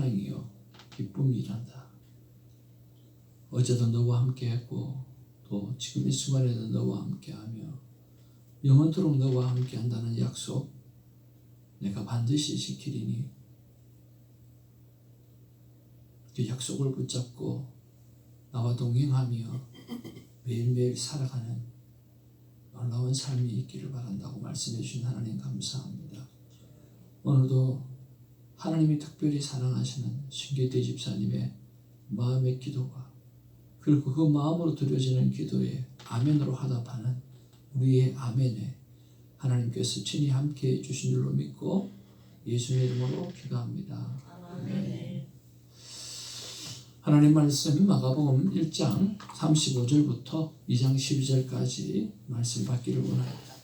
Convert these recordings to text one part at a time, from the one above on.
사랑이요 기쁨이란다. 어제도 너와 함께 했고 또 지금 이 순간에도 너와 함께하며 영원토록 너와 함께 한다는 약속 내가 반드시 지키리니 그 약속을 붙잡고 나와 동행하며 매일매일 살아가는 놀라운 삶이 있기를 바란다고 말씀해 주신 하나님 감사합니다. 오늘도 하나님이 특별히 사랑하시는 신계대 집사님의 마음의 기도가 그리고 그 마음으로 드려지는 기도에 아멘으로 화답하는 우리의 아멘에 하나님께서 친히 함께해 주신 줄로 믿고 예수의 이름으로 기도합니다. 아멘. 하나님 말씀 마가복음 1장 35절부터 2장 12절까지 말씀 받기를 원합니다.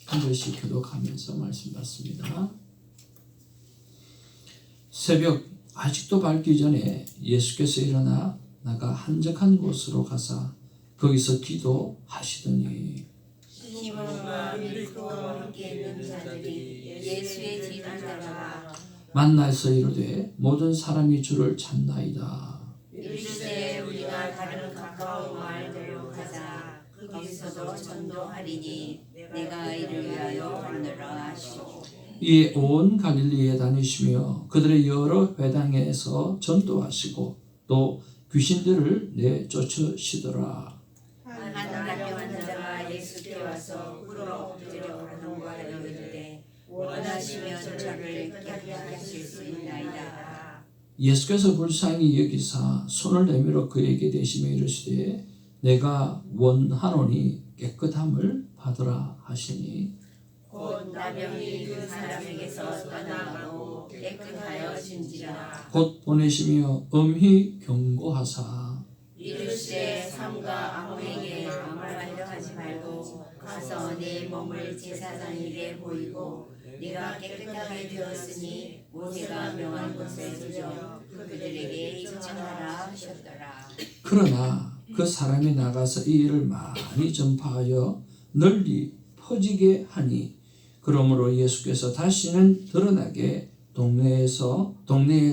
한 절씩 교독하면서 말씀 받습니다. 새벽 아직도 밝기 전에 예수께서 일어나 나가 한적한 곳으로 가사 거기서 기도하시더니 시몬과 빌립보와 함께 있는 자들이 예수의 뒤를 따라와 만나서 이르되 모든 사람이 주를 찾나이다. 이르되 우리가 다른 가까운 마을들로 가자. 거기서도 전도하리니 내가 이를 위하여 왔노라 하시고 이에 온 갈릴리에 다니시며 그들의 여러 회당에서 전도하시고 또 귀신들을 내쫓으시더라. 한 간병한 자가 예수께 와서 꿇어 엎드려 간호하여 이르되 원하시면 저를 깨끗하게 하실 수 있나이다. 예수께서 불쌍히 여기사 손을 내밀어 그에게 대시며 이르시되 내가 원하노니 깨끗함을 받으라 하시니 곧 나병이 그 사람에게서 떠나가고 깨끗하여진지라. 곧 보내시며 엄히 경고하사 이르시되 삼가 아무에게 아무 말도 하지 말고 가서 내 몸을 제사장에게 보이고 네가 깨끗하게 되었으니 모세가 명한 곳에 두려 그들에게 전하라 하셨더라. 그러나 그 사람이 나가서 이 일을 많이 전파하여 널리 퍼지게 하니 그러므로 예수께서 다시는 드러나게 동네에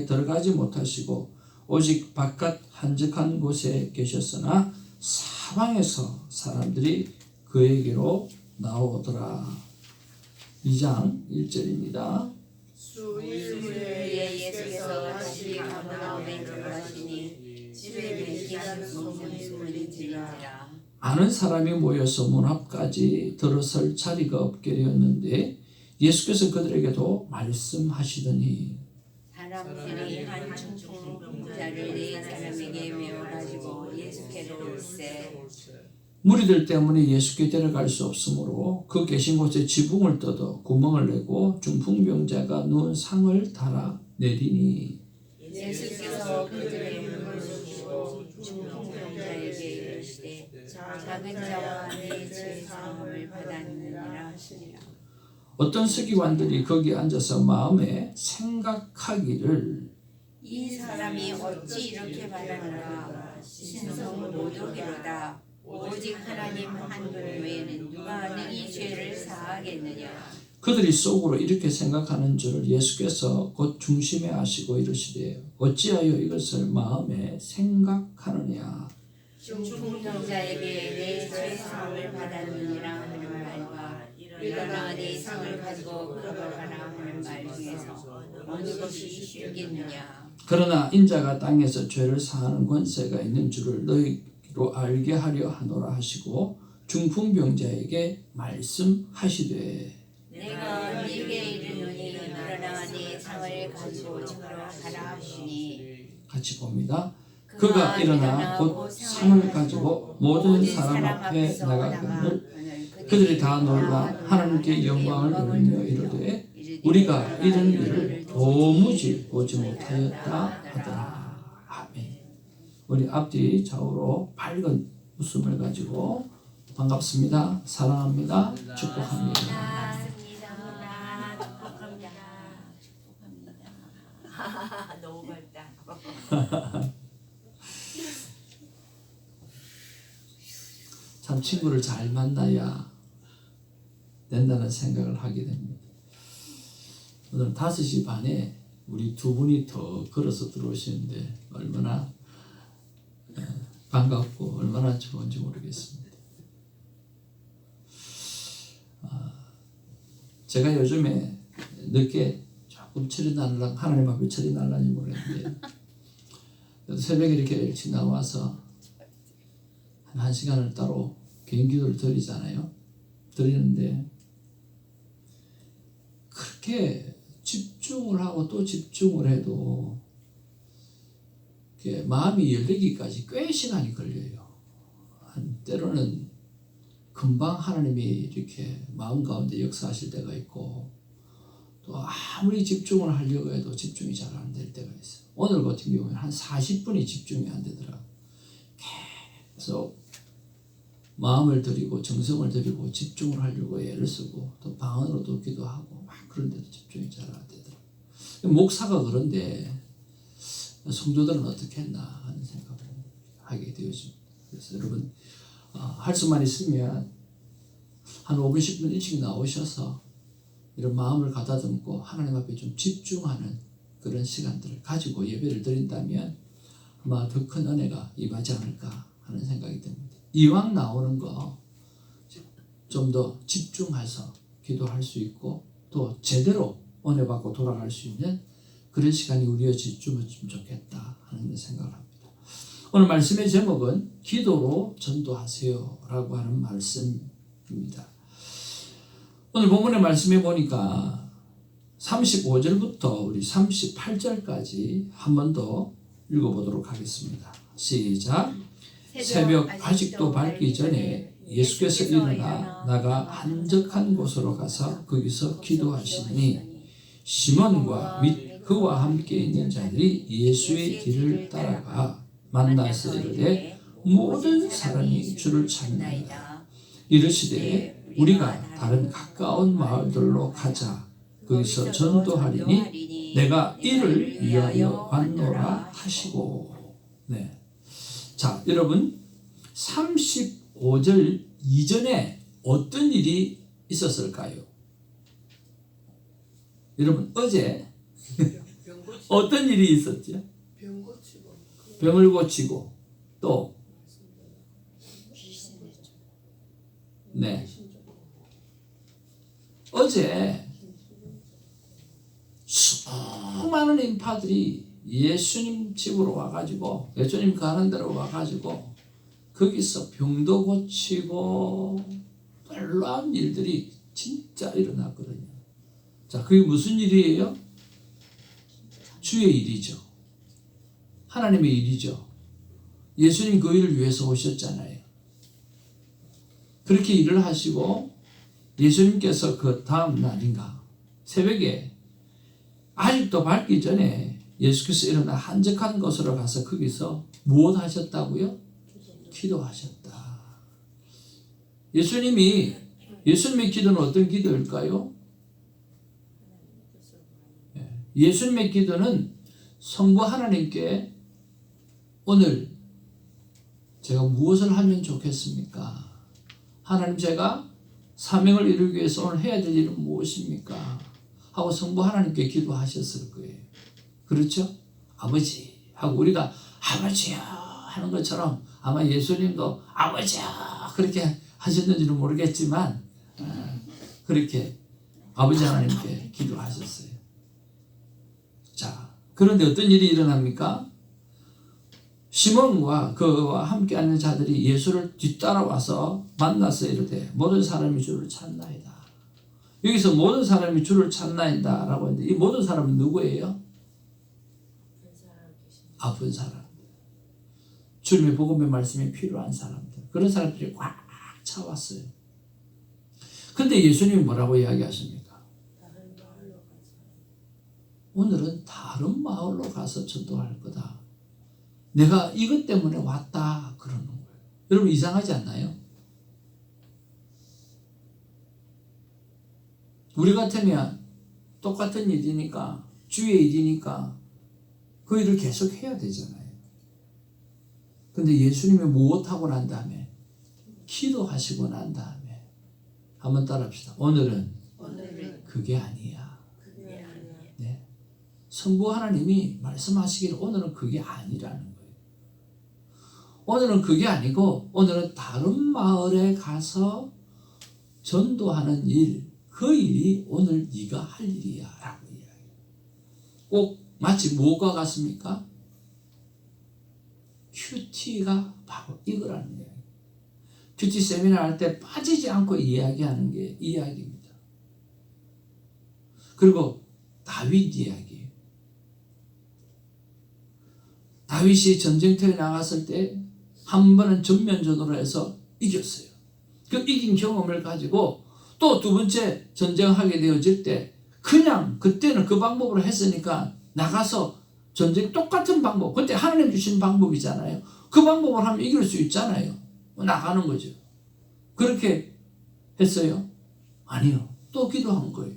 들어가지 못하시고 오직 바깥 한적한 곳에 계셨으나 사방에서 사람들이 그에게로 나오더라. 2장 1절입니다. 수일 후에 예수께서 다시 가버나움에 들어가시니 집에 계시다는 소문이 들린지라. 아는 사람이 모여서 문 앞까지 들어설 자리가 없게 되었는데 예수께서 그들에게도 말씀하시더니 사람들이 한 중풍자를 네 사람에게 메워가지고 예수께로 올세. 무리들 때문에 예수께 데려갈 수 없으므로 그 계신 곳에 지붕을 뜯어 구멍을 내고 중풍병자가 누운 상을 달아 내리니 예수께서 그들의 눈을 주시고 중풍병자에게 이르시되 작은 자와 내 죄 사함을 받았느니라 하시니라. 어떤 서기관들이 거기 앉아서 마음에 생각하기를 이 사람이 어찌 이렇게 받았는가. 신성 모독이로다. 오직 하나님 한 분 외에는 누가 능히 죄를 사하겠느냐. 그들이 속으로 이렇게 생각하는 줄을 예수께서 곧 중심에 아시고 이르시되 어찌하여 이것을 마음에 생각하느냐. 중풍병자에게 내 죄 사함을 받았느니라 하는 말과 일어나 내 상을 가지고 걸어가라 하는 말 중에서 어느 것이 쉽겠느냐. 그러나 인자가 땅에서 죄를 사하는 권세가 있는 줄을 너희로 알게 하려 하노라 하시고 중풍병자에게 말씀하시되 내가 네게 이르노니 일어나 네 상을 가지고 걸어가라 하시니. 같이 봅니다. 그가 일어나 곧 상을 가지고 모든 사람 앞에 나가거늘 그들이 다 놀라 하나님께 영광을 돌리며 이르되 우리가 이런 일을 도무지 보지 못하였다 하더라. 아멘. 우리 앞뒤 좌우로 밝은 웃음을 가지고 반갑습니다. 사랑합니다. 축복합니다. 너무 밝다. 참 친구를 잘 만나야 된다는 생각을 하게 됩니다. 오늘 5시 반에 우리 두 분이 더 걸어서 들어오시는데 얼마나 반갑고 얼마나 좋은지 모르겠습니다. 제가 요즘에 늦게 조금 철이 날라 하나님 앞에 철이 날라니 모르겠는데 새벽에 이렇게 일찍 나와서 한 1시간을 따로 개인 기도를 드리잖아요. 드리는데 그렇게 집중을 하고 또 집중을 해도 마음이 열리기까지 꽤 시간이 걸려요. 때로는 금방 하나님이 이렇게 마음 가운데 역사하실 때가 있고 또 아무리 집중을 하려고 해도 집중이 잘 안 될 때가 있어요. 오늘 같은 경우에는 한 40분이 집중이 안 되더라고요. 계속 마음을 들이고 정성을 들이고 집중을 하려고 애를 쓰고 또 방언으로도 기도하고 막 그런데도 집중이 잘 안 되더라고요. 목사가 그런데 성도들은 어떻게 했나 하는 생각을 하게 되어집니다. 그래서 여러분 할 수만 있으면 한 5분 10분 일찍 나오셔서 이런 마음을 가다듬고 하나님 앞에 좀 집중하는 그런 시간들을 가지고 예배를 드린다면 아마 더 큰 은혜가 임하지 않을까 하는 생각이 듭니다. 이왕 나오는 거 좀 더 집중해서 기도할 수 있고 또 제대로 은혜 받고 돌아갈 수 있는 그런 시간이 우리의 주면 좋겠다 하는 생각을 합니다. 오늘 말씀의 제목은 기도로 전도하세요 라고 하는 말씀입니다. 오늘 본문의 말씀에 보니까 35절부터 우리 38절까지 한 번 더 읽어보도록 하겠습니다. 시작. 새벽 아직도 밝기 전에 예수께서 일어나 나가 한적한 곳으로 가서 거기서 기도하시니 시몬과 및 그와 함께 있는 자들이 예수의 뒤를 따라가 만나서 이르되 모든 사람이 주를 찾나이다. 이르시되 우리가 다른 가까운 마을들로 가자. 거기서 전도하리니 내가 이를 위하여 왔노라 하시고. 네. 자, 여러분 35절 이전에 어떤 일이 있었을까요? 여러분 어제 어떤 일이 있었죠? 병을 고치고 또 네. 어제 수많은 인파들이 예수님 집으로 와가지고 예수님 가는 데로 와가지고 거기서 병도 고치고 놀라운 일들이 진짜 일어났거든요. 자, 그게 무슨 일이에요? 주의 일이죠. 하나님의 일이죠. 예수님 그 일을 위해서 오셨잖아요. 그렇게 일을 하시고 예수님께서 그 다음 날인가 새벽에 아직도 밝기 전에 예수께서 일어나 한적한 곳으로 가서 거기서 무엇 하셨다고요? 기도하셨다. 예수님의 기도는 어떤 기도일까요? 예수님의 기도는 성부 하나님께 오늘 제가 무엇을 하면 좋겠습니까? 하나님 제가 사명을 이루기 위해서 오늘 해야 될 일은 무엇입니까? 하고 성부 하나님께 기도하셨을 거예요. 그렇죠? 아버지 하고 우리가 아버지야 하는 것처럼 아마 예수님도 아버지야 그렇게 하셨는지는 모르겠지만 그렇게 아버지 하나님께 기도하셨어요. 자, 그런데 어떤 일이 일어납니까? 시몬과 그와 함께 앉는 자들이 예수를 뒤따라와서 만나서 이르되 모든 사람이 주를 찾나이다. 여기서 모든 사람이 주를 찾나이다 라고 했는데 이 모든 사람은 누구예요? 아픈 사람들. 주님의 복음의 말씀이 필요한 사람들. 그런 사람들이 꽉 차왔어요. 근데 예수님이 뭐라고 이야기하십니까? 오늘은 다른 마을로 가서 전도할 거다. 내가 이것 때문에 왔다 그러는 거예요. 여러분 이상하지 않나요? 우리 같으면 똑같은 일이니까 주의 일이니까 그 일을 계속 해야 되잖아요. 근데 예수님이 무엇하고 난 다음에 기도하시고 난 다음에 한번 따라합시다. 오늘은 그게 아니야. 성부 하나님이 말씀하시기를 오늘은 그게 아니라는 거예요. 오늘은 그게 아니고 오늘은 다른 마을에 가서 전도하는 일, 그 일이 오늘 네가 할 일이야 라고 이야기해요. 꼭 마치 뭐가 같습니까? 큐티가 바로 이거라는 거예요. 큐티 세미나 할 때 빠지지 않고 이야기하는 게 이 이야기입니다. 그리고 다윗 이야기예요. 다윗이 전쟁터에 나갔을 때 한 번은 전면전으로 해서 이겼어요. 그 이긴 경험을 가지고 또 두 번째 전쟁하게 되어질 때 그냥 그때는 그 방법으로 했으니까 나가서 전쟁 똑같은 방법, 그때 하나님 주신 방법이잖아요. 그 방법을 하면 이길 수 있잖아요. 나가는 거죠. 그렇게 했어요? 아니요. 또 기도한 거예요.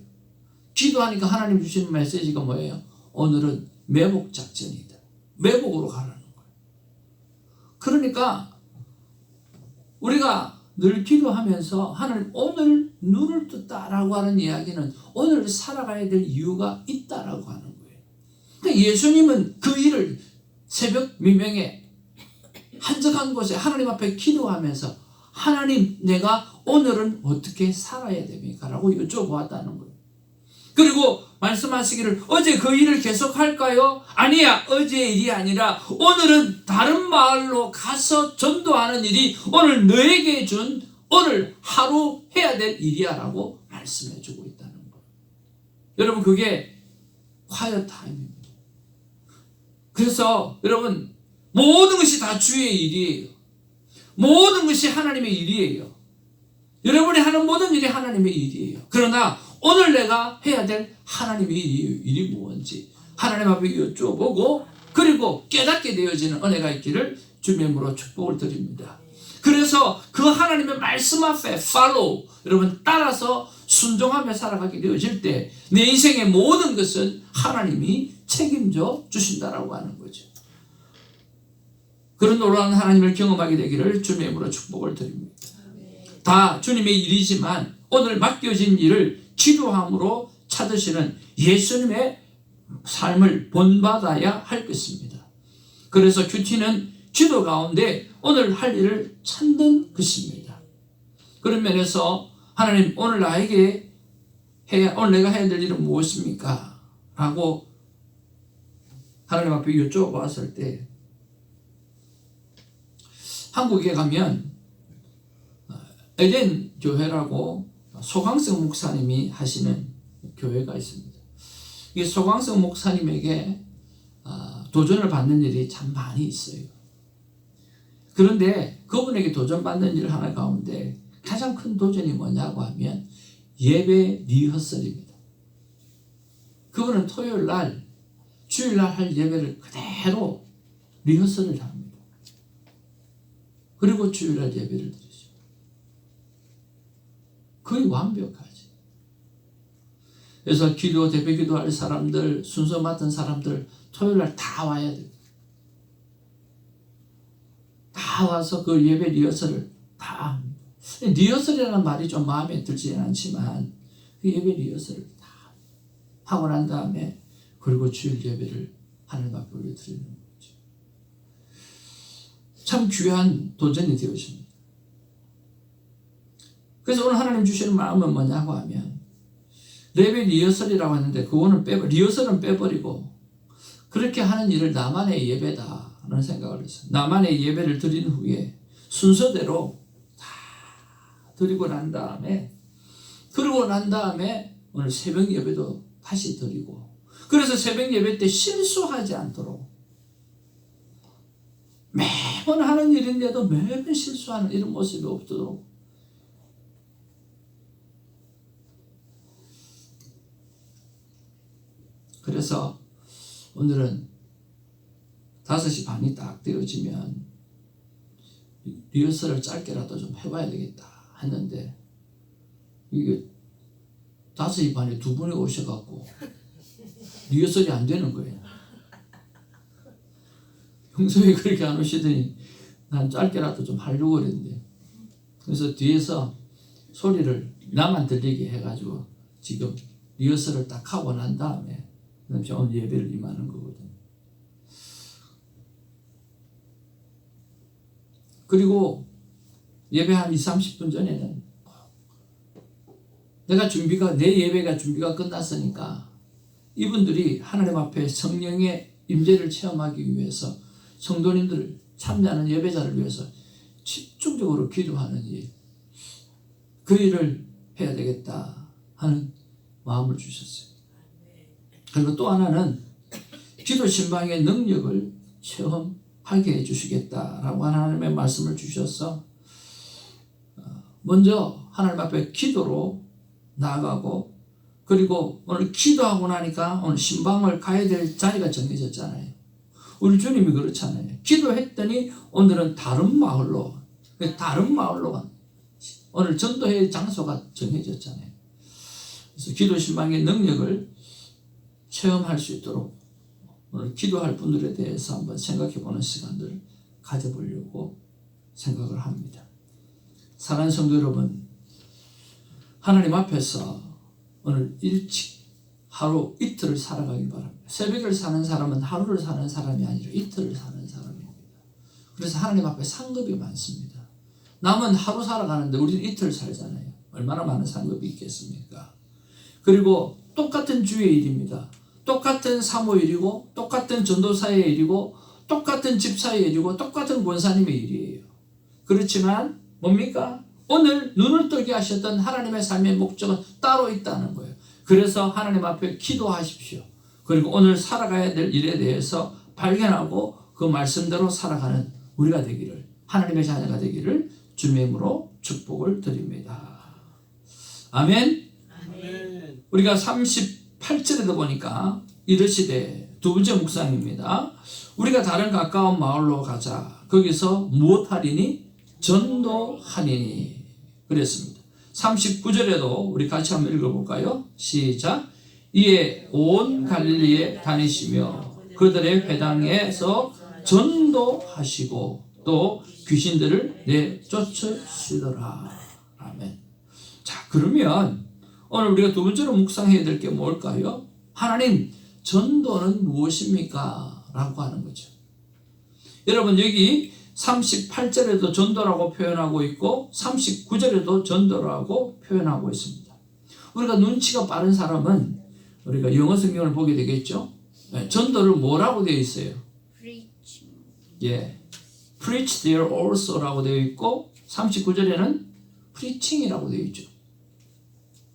기도하니까 하나님 주신 메시지가 뭐예요? 오늘은 매복 작전이다. 매복으로 가라는 거예요. 그러니까 우리가 늘 기도하면서 하나님 오늘 눈을 떴다라고 하는 이야기는 오늘 살아가야 될 이유가 있다라고 하는 거예요. 그러니까 예수님은 그 일을 새벽 미명에 한적한 곳에 하나님 앞에 기도하면서 하나님 내가 오늘은 어떻게 살아야 됩니까? 라고 여쭤보았다는 거예요. 그리고 말씀하시기를 어제 그 일을 계속 할까요? 아니야, 어제의 일이 아니라 오늘은 다른 마을로 가서 전도하는 일이 오늘 너에게 준 오늘 하루 해야 될 일이야 라고 말씀해 주고 있다는 거예요. 여러분 그게 quiet time입니다. 그래서 여러분 모든 것이 다 주의 일이에요. 모든 것이 하나님의 일이에요. 여러분이 하는 모든 일이 하나님의 일이에요. 그러나 오늘 내가 해야 될 하나님의 일이 무엇인지 하나님 앞에 여쭤보고 그리고 깨닫게 되어지는 은혜가 있기를 주님의 이름으로 축복을 드립니다. 그래서 그 하나님의 말씀 앞에 follow, 여러분 따라서 순종하며 살아가게 되어질 때 내 인생의 모든 것은 하나님이 책임져 주신다라고 하는 거죠. 그런 놀라운 하나님을 경험하게 되기를 주님의 이름으로 축복을 드립니다. 다 주님의 일이지만 오늘 맡겨진 일을 기도함으로 찾으시는 예수님의 삶을 본받아야 할 것입니다. 그래서 큐티는 기도 가운데 오늘 할 일을 찾는 것입니다. 그런 면에서 하나님 오늘 나에게 오늘 내가 해야 될 일은 무엇입니까? 라고 하나님 앞에 여쭤봤을 때 한국에 가면 에덴 교회라고 소강성 목사님이 하시는 교회가 있습니다. 이 소강성 목사님에게 도전을 받는 일이 참 많이 있어요. 그런데 그분에게 도전받는 일 하나 가운데 가장 큰 도전이 뭐냐고 하면 예배 리허설입니다. 그분은 토요일 날, 주일 날 할 예배를 그대로 리허설을 합니다. 그리고 주일 날 예배를 드리죠. 거의 완벽하지. 그래서 대표 기도할 사람들, 순서 맡은 사람들 토요일 날 다 와야 됩니다. 다 와서 그 예배 리허설을 다 합니다. 리허설이라는 말이 좀 마음에 들지는 않지만 그 예배 리허설을 다 하고 난 다음에 그리고 주일 예배를 하나님 앞에 올려드리는 거죠. 참 귀한 도전이 되어집니다. 그래서 오늘 하나님 주시는 마음은 뭐냐고 하면 예배 리허설이라고 했는데 그거는 리허설은 빼버리고 그렇게 하는 일을 나만의 예배다라는 생각을 했어요. 나만의 예배를 드린 후에 순서대로 다 드리고 난 다음에 오늘 새벽 예배도 다시 드리고 그래서 새벽 예배 때 실수하지 않도록 매번 하는 일인데도 매번 실수하는 이런 모습이 없도록 그래서 오늘은 5시 반이 딱 되어지면 리허설을 짧게라도 좀 해봐야 되겠다 했는데 이게 5시 반에 두 분이 오셔갖고 리허설이 안 되는 거예요. 평소에 그렇게 안 오시더니 난 짧게라도 좀 하려고 그랬는데 그래서 뒤에서 소리를 나만 들리게 해가지고 지금 리허설을 딱 하고 난 다음에 그다음에 오늘 예배를 임하는 거거든. 그리고 예배 한 20-30분 전에는 내 예배가 준비가 끝났으니까 이분들이 하나님 앞에 성령의 임재를 체험하기 위해서 성도님들을 참여하는 예배자를 위해서 집중적으로 기도하는 일, 그 일을 해야 되겠다 하는 마음을 주셨어요. 그리고 또 하나는 기도 신방의 능력을 체험하게 해주시겠다라고 하나님의 말씀을 주셔서 먼저 하나님 앞에 기도로 나아가고, 그리고 오늘 기도하고 나니까 오늘 신방을 가야 될 자리가 정해졌잖아요. 우리 주님이 그렇잖아요. 기도했더니 오늘은 다른 마을로 오늘 전도회 장소가 정해졌잖아요. 그래서 기도 신방의 능력을 체험할 수 있도록 오늘 기도할 분들에 대해서 한번 생각해 보는 시간들을 가져보려고 생각을 합니다. 사랑하는 성도 여러분, 하나님 앞에서 오늘 일찍 하루 이틀을 살아가길 바랍니다. 새벽을 사는 사람은 하루를 사는 사람이 아니라 이틀을 사는 사람입니다. 그래서 하나님 앞에 상급이 많습니다. 남은 하루 살아가는데 우리는 이틀 살잖아요. 얼마나 많은 상급이 있겠습니까? 그리고 똑같은 주의 일입니다. 똑같은 사모일이고, 똑같은 전도사의 일이고, 똑같은 집사의 일이고, 똑같은 권사님의 일이에요. 그렇지만 뭡니까? 오늘 눈을 뜨게 하셨던 하나님의 삶의 목적은 따로 있다는 거예요. 그래서 하나님 앞에 기도하십시오. 그리고 오늘 살아가야 될 일에 대해서 발견하고 그 말씀대로 살아가는 우리가 되기를, 하나님의 자녀가 되기를 주님의 이름으로 축복을 드립니다. 아멘. 아멘. 우리가 38절에도 보니까 이르시되, 두 번째 묵상입니다. 우리가 다른 가까운 마을로 가자. 거기서 무엇하리니? 전도하리니. 그랬습니다. 39절에도 우리 같이 한번 읽어볼까요? 시작. 이에 온 갈릴리에 다니시며 그들의 회당에서 전도하시고 또 귀신들을 내쫓으시더라. 아멘. 자, 그러면 오늘 우리가 두 번째로 묵상해야 될 게 뭘까요? 하나님, 전도는 무엇입니까? 라고 하는 거죠. 여러분, 여기 38절에도 전도라고 표현하고 있고 39절에도 전도라고 표현하고 있습니다. 우리가 눈치가 빠른 사람은 우리가 영어 성경을 보게 되겠죠. 전도를 뭐라고 되어 있어요? Preach there also라고 되어 있고 39절에는 preaching이라고 되어 있죠.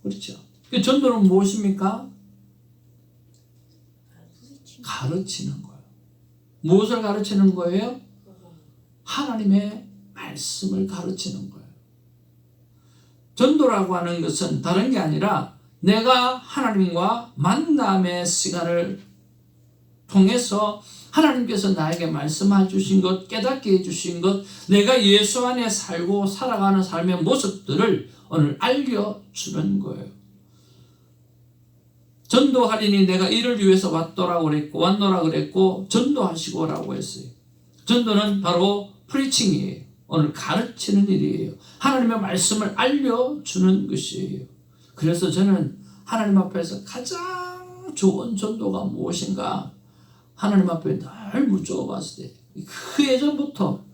그렇죠. 전도는 무엇입니까? 가르치는 거예요. 무엇을 가르치는 거예요? 하나님의 말씀을 가르치는 거예요. 전도라고 하는 것은 다른 게 아니라 내가 하나님과 만남의 시간을 통해서 하나님께서 나에게 말씀해 주신 것, 깨닫게 해주신 것, 내가 예수 안에 살고 살아가는 삶의 모습들을 오늘 알려주는 거예요. 전도하리니 내가 이를 위해서 왔노라 그랬고 전도하시고라고 했어요. 전도는 바로 프리칭이에요. 오늘 가르치는 일이에요. 하나님의 말씀을 알려주는 것이에요. 그래서 저는 하나님 앞에서 가장 좋은 전도가 무엇인가? 하나님 앞에 늘 묻어봤을 때 그 예전부터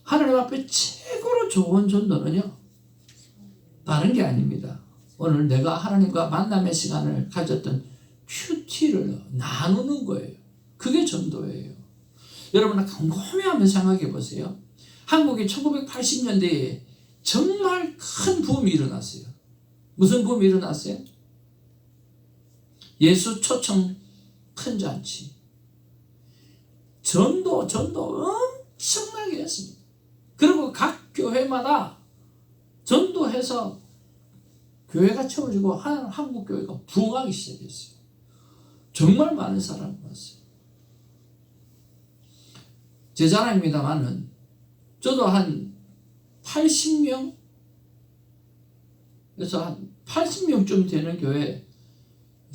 하나님 앞에 최고로 좋은 전도는요, 다른 게 아닙니다. 오늘 내가 하나님과 만남의 시간을 가졌던 큐티를 나누는 거예요. 그게 전도예요. 여러분, 곰곰이 한번 생각해 보세요. 한국이 1980년대에 정말 큰 붐이 일어났어요. 무슨 붐이 일어났어요? 예수 초청 큰 잔치. 전도 엄청나게 했습니다. 그리고 각 교회마다 전도해서 교회가 채워지고 한국 교회가 부흥하기 시작했어요. 정말 많은 사람이 왔어요. 제 자랑입니다만은 저도 한 80명, 그래서 한 80명쯤 되는 교회,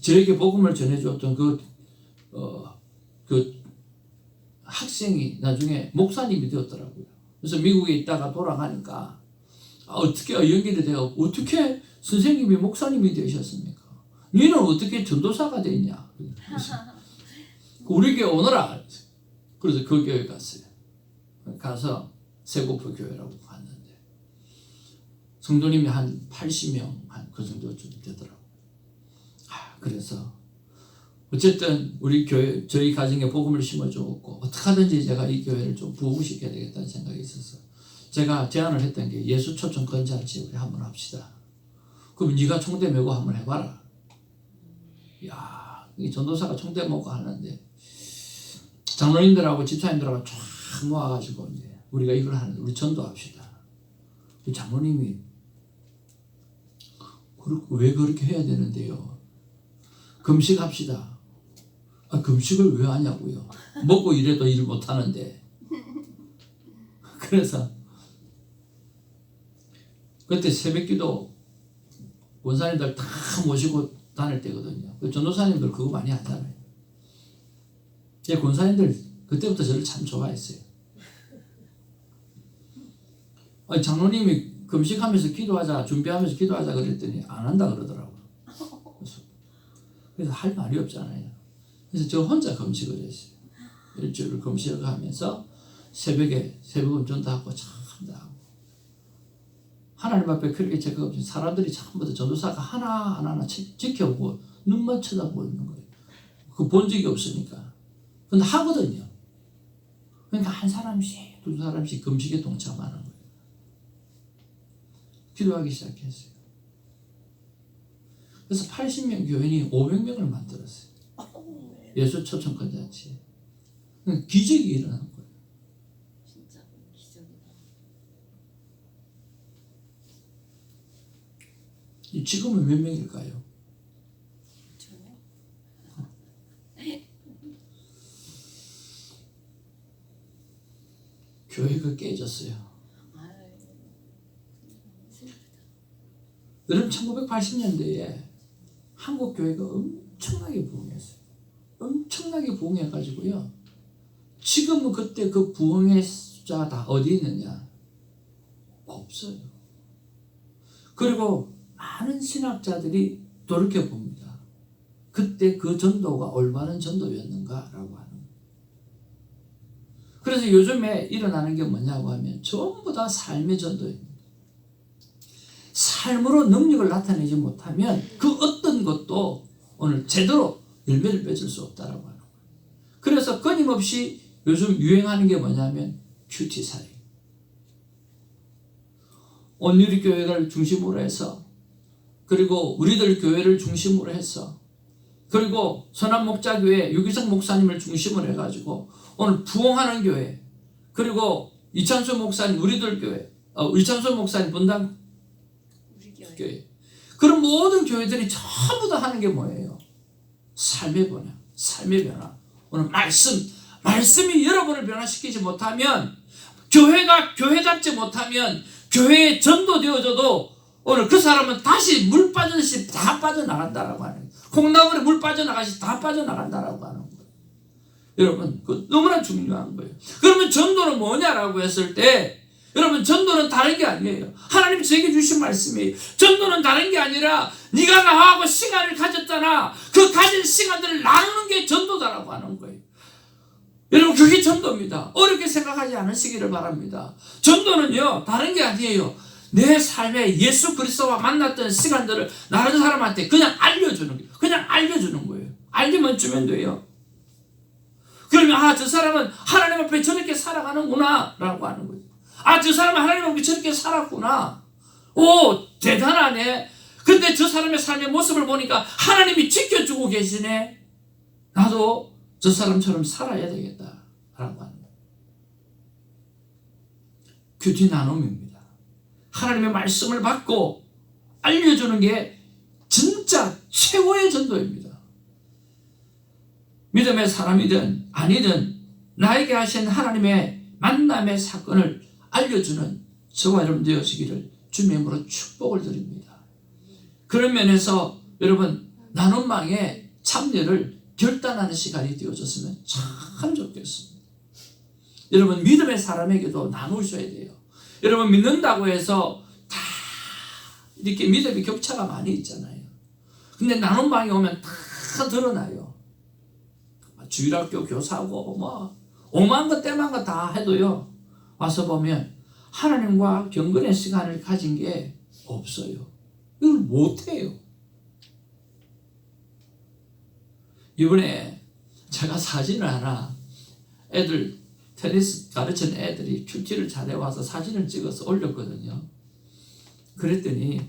저에게 복음을 전해줬던 그 학생이 나중에 목사님이 되었더라고요. 그래서 미국에 있다가 돌아가니까 어떻게 연결이 되어 어떻게 선생님이 목사님이 되셨습니까? 너는 어떻게 전도사가 됐냐? 우리 교회 오너라. 그래서 그 교회 갔어요. 가서 세고포 교회라고 갔는데 성도님이 한 80명 한 그 정도쯤 되더라고요. 그래서 어쨌든 우리 교회 저희 가정에 복음을 심어주었고 어떻게 하든지 제가 이 교회를 좀 부흥시켜야 되겠다는 생각이 있어서 제가 제안을 했던 게 예수 초청 건잔치 우리 한번 합시다. 그럼 네가 총대 메고 한번 해봐라. 야, 이 전도사가 총대 메고 하는데 장로님들하고 집사님들하고 쫙 모아가지고 이제 우리가 이걸 하는데 우리 전도합시다. 그 장로님이 왜 그렇게 해야 되는데요? 금식합시다. 금식을 왜 하냐고요? 먹고 이래도 일 못하는데. 그래서 그때 새벽기도 원사님들 다 모시고 다닐 때거든요. 전도사님들 그거 많이 하잖아요. 제 권사님들 그때부터 저를 참 좋아했어요. 장로님이 금식하면서 기도하자, 준비하면서 기도하자 그랬더니 안 한다 그러더라고요. 그래서 할 말이 없잖아요. 그래서 저 혼자 금식을 했어요. 일주일을 금식을 하면서 새벽에 새벽은 전도하고 참다하고 하나님 앞에 그렇게 제가 없이 사람들이 전부 다 전도사가 하나하나 지켜보고 눈만 쳐다보고 있는 거예요. 그 본 적이 없으니까. 근데 하거든요. 그러니까 한 사람씩 두 사람씩 금식에 동참하는 거예요. 기도하기 시작했어요. 그래서 80명 교인이 500명을 만들었어요. 예수 초청 건잔치. 기적이 일어난 거예요. 진짜 기적이다. 지금은 몇 명일까요? 저요? 교회가 깨졌어요. 슬프다. 여러분 1980년대에 한국 교회가 엄청나게 부흥했어요. 엄청나게 부흥해가지고요. 지금은 그때 그 부흥의 숫자가 다 어디 있느냐? 없어요. 그리고 많은 신학자들이 돌이켜봅니다. 그때 그 전도가 올바른 전도였는가라고 하는 거예요. 그래서 요즘에 일어나는 게 뭐냐고 하면 전부 다 삶의 전도입니다. 삶으로 능력을 나타내지 못하면 그 어떤 것도 오늘 제대로 열매를 맺을 수 없다라고 하는 거예요. 그래서 끊임없이 요즘 유행하는 게 뭐냐면 큐티사리. 온누리 교회를 중심으로 해서 그리고 우리들 교회를 중심으로 해서 그리고 선한목자교회 유기성 목사님을 중심으로 해가지고 오늘 부흥하는 교회 그리고 이찬수 목사님 우리들 교회 이찬수 목사님 분당 교회 그런 모든 교회들이 전부 다 하는 게 뭐예요? 삶의 변화, 삶의 변화. 오늘 말씀이 여러분을 변화시키지 못하면 교회가 교회답지 못하면 교회에 전도되어져도 오늘 그 사람은 다시 물 빠지듯이 다 빠져나간다라고 하는 거예요. 콩나물에 물 빠져나가시 다 빠져나간다라고 하는 거예요. 여러분 그 너무나 중요한 거예요. 그러면 전도는 뭐냐라고 했을 때 여러분 전도는 다른 게 아니에요. 하나님 제게 주신 말씀이에요. 전도는 다른 게 아니라 네가 나하고 시간을 가졌잖아. 그 가진 시간들을 나누는 게 전도다라고 하는 거예요. 여러분 그게 전도입니다. 어렵게 생각하지 않으시기를 바랍니다. 전도는요 다른 게 아니에요. 내 삶에 예수 그리스도와 만났던 시간들을 다른 사람한테 그냥 알려주는 거예요. 그냥 알려주는 거예요. 알기만 주면 돼요. 그러면 저 사람은 하나님 앞에 저렇게 살아가는구나 라고 하는 거예요. 저 사람은 하나님 앞에 저렇게 살았구나. 오 대단하네. 근데 저 사람의 삶의 모습을 보니까 하나님이 지켜주고 계시네. 나도 저 사람처럼 살아야 되겠다 라고 하는 거예요. 큐티 나눔입니다. 하나님의 말씀을 받고 알려주는 게 진짜 최고의 전도입니다. 믿음의 사람이든 아니든 나에게 하신 하나님의 만남의 사건을 알려주는 저와 여러분 되어지기를 주님의 이름으로 축복을 드립니다. 그런 면에서 여러분 나눔망에 참여를 결단하는 시간이 되어졌으면 참 좋겠습니다. 여러분 믿음의 사람에게도 나누셔야 돼요. 여러분 믿는다고 해서 다 이렇게 믿음의 격차가 많이 있잖아요. 근데 나눔방에 오면 다 드러나요. 주일학교 교사고 뭐 오만 것 때만 것 다 해도요, 와서 보면 하나님과 경건의 시간을 가진 게 없어요. 이걸 못해요. 이번에 제가 사진을 하나, 애들 테니스 가르치는 애들이 큐티를 잘해와서 사진을 찍어서 올렸거든요. 그랬더니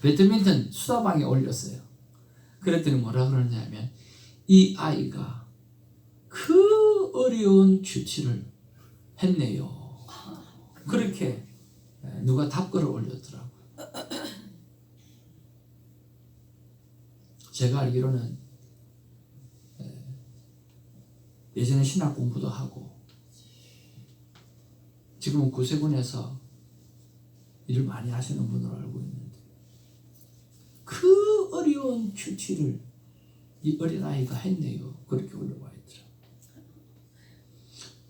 배드민턴 수다방에 올렸어요. 그랬더니 뭐라 그러냐면 이 아이가 그 어려운 큐티를 했네요. 그렇게 누가 답글을 올렸더라고요. 제가 알기로는 예전에 신학 공부도 하고 지금은 구세군에서 일을 많이 하시는 분으로 알고 있는데 그 어려운 큐티를 이 어린아이가 했네요. 그렇게 올라와 있더라고요.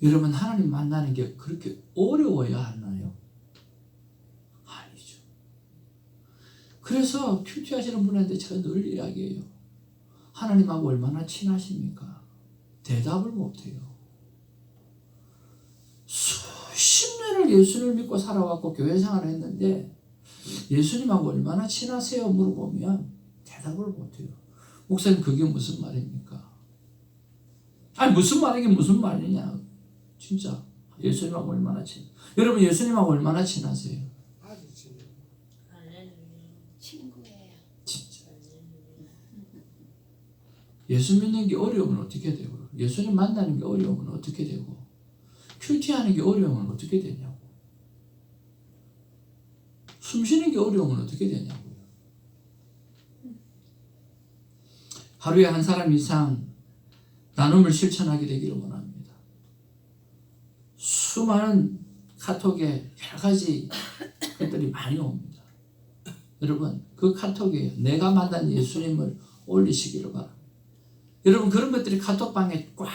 여러분, 하나님 만나는 게 그렇게 어려워야 하나요? 아니죠. 그래서 큐티 하시는 분한테 제가 늘 이야기해요. 하나님하고 얼마나 친하십니까? 대답을 못해요. 수십 년을 예수를 믿고 살아왔고 교회 생활을 했는데 예수님하고 얼마나 친하세요? 물어보면 대답을 못해요. 목사님, 그게 무슨 말입니까? 아니, 무슨 말이긴 무슨 말이냐. 진짜 예수님하고 얼마나 여러분, 예수님하고 얼마나 친하세요? 친구예요. 진짜. 예수 믿는 게 어려우면 어떻게 되고, 예수님 만나는 게 어려우면 어떻게 되고, 큐티하는 게 어려우면 어떻게 되냐고, 숨 쉬는 게 어려우면 어떻게 되냐고요. 하루에 한 사람 이상 나눔을 실천하게 되기를 원합니다. 수많은 카톡에 여러 가지 것들이 많이 옵니다. 여러분, 그 카톡에 내가 만난 예수님을 올리시기를 바랍니다. 여러분, 그런 것들이 카톡방에 꽉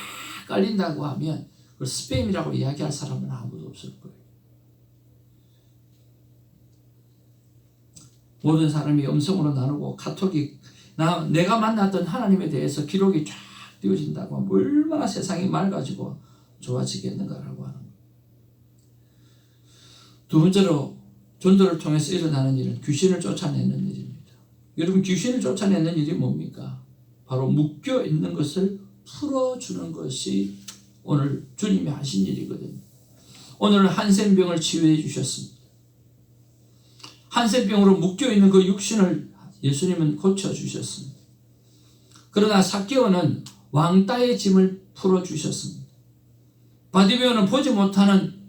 깔린다고 하면 그걸 스팸이라고 이야기할 사람은 아무도 없을 거예요. 모든 사람이 음성으로 나누고 카톡이 내가 만났던 하나님에 대해서 기록이 쫙 띄워진다고 하면 얼마나 세상이 맑아지고 좋아지겠는가라고 하는 거예요. 두 번째로 전도를 통해서 일어나는 일은 귀신을 쫓아내는 일입니다. 여러분, 귀신을 쫓아내는 일이 뭡니까? 바로 묶여 있는 것을 풀어주는 것이 오늘 주님이 하신 일이거든요. 오늘 한센병을 치유해 주셨습니다. 한센병으로 묶여 있는 그 육신을 예수님은 고쳐주셨습니다. 그러나 삭개오는 왕따의 짐을 풀어주셨습니다. 바디메오는 보지 못하는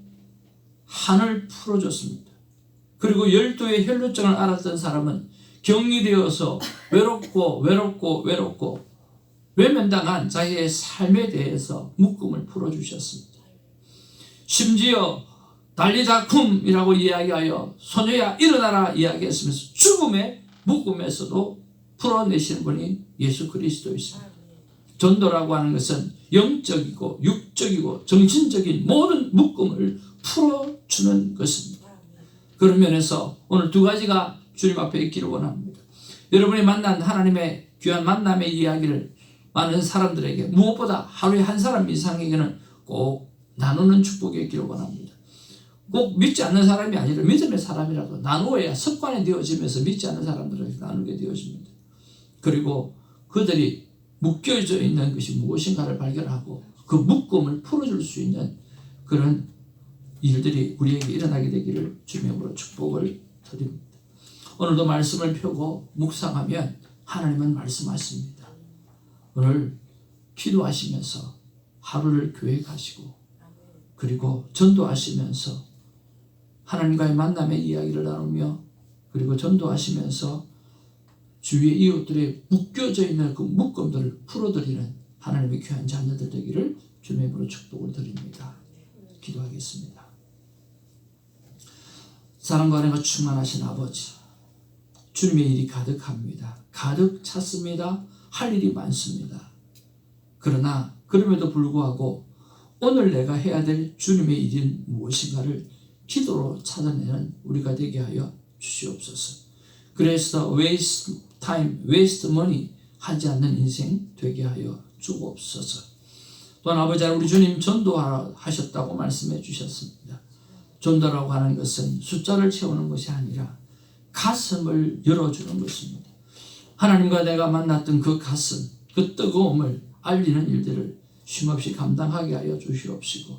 한을 풀어줬습니다. 그리고 12의 혈루증을 앓았던 사람은 격리되어서 외롭고 외면당한 자기의 삶에 대해서 묶음을 풀어주셨습니다. 심지어 달리다쿰이라고 이야기하여 소녀야 일어나라 이야기했으면서 죽음의 묶음에서도 풀어내시는 분이 예수 그리스도이십니다. 전도라고 하는 것은 영적이고 육적이고 정신적인 모든 묶음을 풀어주는 것입니다. 그런 면에서 오늘 두 가지가 주님 앞에 있기를 원합니다. 여러분이 만난 하나님의 귀한 만남의 이야기를 많은 사람들에게, 무엇보다 하루에 한 사람 이상에게는 꼭 나누는 축복이 있기를 원합니다. 꼭 믿지 않는 사람이 아니라 믿음의 사람이라도 나누어야 습관이 되어지면서 믿지 않는 사람들에게 나누게 되어집니다. 그리고 그들이 묶여져 있는 것이 무엇인가를 발견하고 그 묶음을 풀어줄 수 있는 그런 일들이 우리에게 일어나게 되기를 주님으로 축복을 드립니다. 오늘도 말씀을 펴고 묵상하면 하나님은 말씀하십니다. 오늘 기도하시면서 하루를 계획하시고 그리고 전도하시면서 하나님과의 만남의 이야기를 나누며 그리고 전도하시면서 주위의 이웃들의 묶여져 있는 그 묶음들을 풀어드리는 하나님의 귀한 자녀들 되기를 주님의 이름으로 축복을 드립니다. 기도하겠습니다. 사랑과 은혜가 충만하신 아버지, 주님의 일이 가득합니다. 가득 찼습니다. 할 일이 많습니다. 그러나 그럼에도 불구하고 오늘 내가 해야 될 주님의 일은 무엇인가를 기도로 찾아내는 우리가 되게 하여 주시옵소서. 그래서 waste time, waste money 하지 않는 인생 되게 하여 주옵소서. 또한 아버지 하나님, 우리 주님 전도하셨다고 말씀해 주셨습니다. 전도라고 하는 것은 숫자를 채우는 것이 아니라 가슴을 열어주는 것입니다. 하나님과 내가 만났던 그 가슴, 그 뜨거움을 알리는 일들을 쉼없이 감당하게 하여 주시옵시고,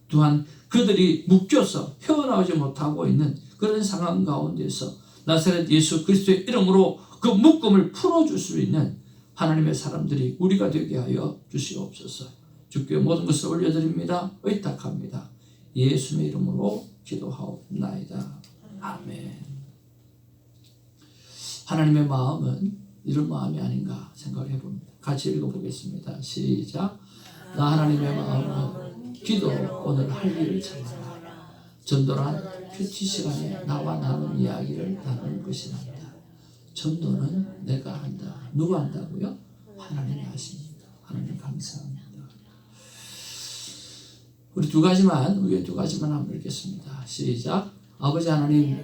또한 그들이 묶여서 헤어나오지 못하고 있는 그런 상황 가운데서 나사렛 예수 그리스도의 이름으로 그 묶음을 풀어줄 수 있는 하나님의 사람들이 우리가 되게 하여 주시옵소서. 주께 모든 것을 올려드립니다. 의탁합니다. 예수의 이름으로 기도하옵나이다. 아멘. 하나님의 마음은 이런 마음이 아닌가 생각을 해봅니다. 같이 읽어보겠습니다. 시작. 나 하나님의 마음은 기도로 오늘 할 일을 참아라. 전도란 큐티 시간에 나와 나눈 이야기를 나누는 것이란다. 전도는 내가 한다. 누가 한다고요? 하나님이 하십니다. 하나님 감사합니다. 우리 두 가지만 한번 읽겠습니다. 시작. 아버지 하나님,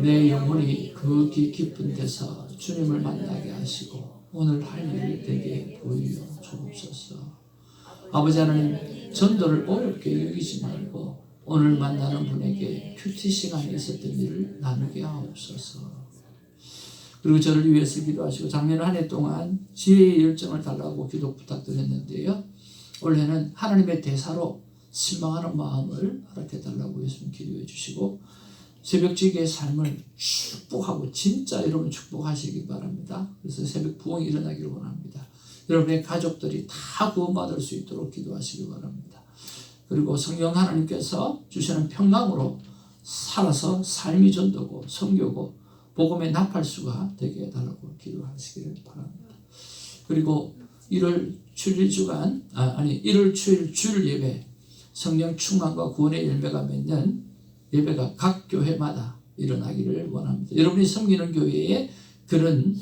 내 영혼이 그 깊은 데서 주님을 만나게 하시고 오늘 할 일을 되게 보여 주옵소서. 아버지 하나님, 전도를 어렵게 여기지 말고 오늘 만나는 분에게 큐티 시간에 있었던 일을 나누게 하옵소서. 그리고 저를 위해서 기도하시고, 작년 한 해 동안 지혜의 열정을 달라고 기도 부탁드렸는데요, 올해는 하나님의 대사로 신망하는 마음을 허락해 달라고 예수님 기도해 주시고, 새벽지기의 삶을 축복하고 진짜 여러분 축복하시기 바랍니다. 그래서 새벽 부흥이 일어나기를 원합니다. 여러분의 가족들이 다 구원받을 수 있도록 기도하시기 바랍니다. 그리고 성령 하나님께서 주시는 평강으로 살아서 삶이 전도고 선교고 복음의 나팔수가 되게 해달라고 기도하시기를 바랍니다. 그리고 1월 7일 주간 1월 7일 주일 예배, 성령 충만과 구원의 열매가 맺는 예배가 각 교회마다 일어나기를 원합니다. 여러분이 섬기는 교회에 그런